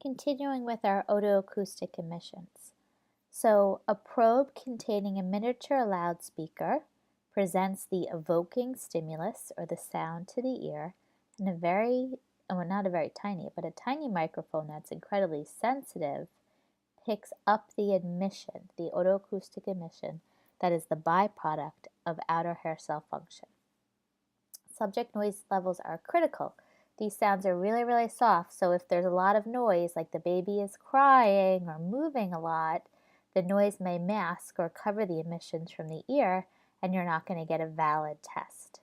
Continuing with our otoacoustic emissions. So, a probe containing a miniature loudspeaker presents the evoking stimulus or the sound to the ear, and not a very tiny, but a tiny microphone that's incredibly sensitive picks up the emission, the otoacoustic emission, that is the byproduct of outer hair cell function. Subject noise levels are critical. These sounds are really, really soft, so if there's a lot of noise, like the baby is crying or moving a lot, the noise may mask or cover the emissions from the ear, and you're not going to get a valid test.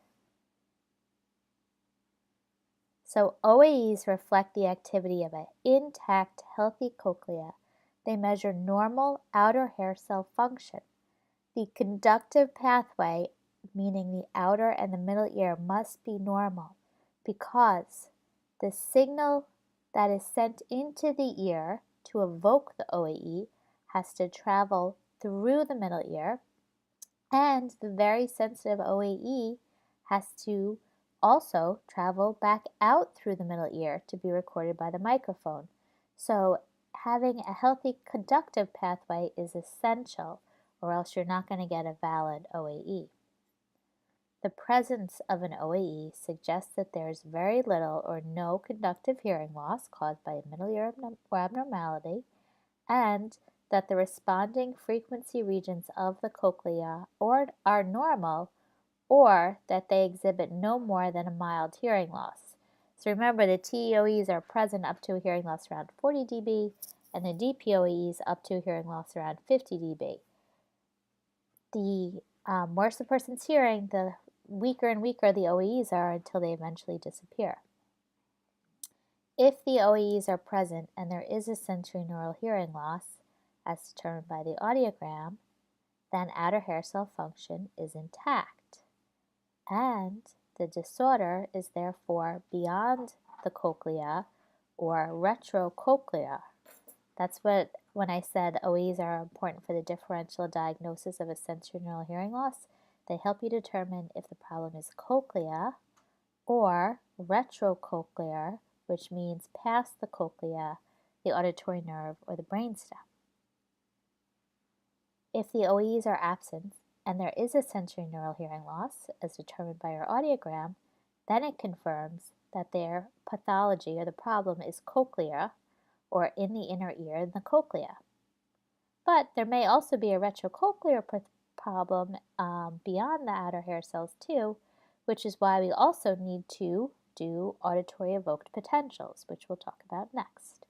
So OAEs reflect the activity of an intact, healthy cochlea. They measure normal outer hair cell function. The conductive pathway, meaning the outer and the middle ear, must be normal because the signal that is sent into the ear to evoke the OAE has to travel through the middle ear, and the very sensitive OAE has to also travel back out through the middle ear to be recorded by the microphone. So having a healthy conductive pathway is essential, or else you're not going to get a valid OAE. The presence of an OAE suggests that there is very little or no conductive hearing loss caused by a middle ear abnormality, and that the responding frequency regions of the cochlea are normal, or that they exhibit no more than a mild hearing loss. So remember, the TEOEs are present up to a hearing loss around 40 dB, and the DPOEs up to a hearing loss around 50 dB. The worse the person's hearing, the weaker and weaker the OAEs are until they eventually disappear. If the OAEs are present and there is a sensorineural hearing loss, as determined by the audiogram, then outer hair cell function is intact, and the disorder is therefore beyond the cochlea or retrocochlea. That's when I said OAEs are important for the differential diagnosis of a sensorineural hearing loss. They help you determine if the problem is cochlea or retrocochlear, which means past the cochlea, the auditory nerve, or the brainstem. If the OAEs are absent and there is a sensorineural hearing loss, as determined by your audiogram, then it confirms that their pathology or the problem is cochlear, or in the inner ear in the cochlea. But there may also be a retrocochlear problem beyond the outer hair cells too, which is why we also need to do auditory evoked potentials, which we'll talk about next.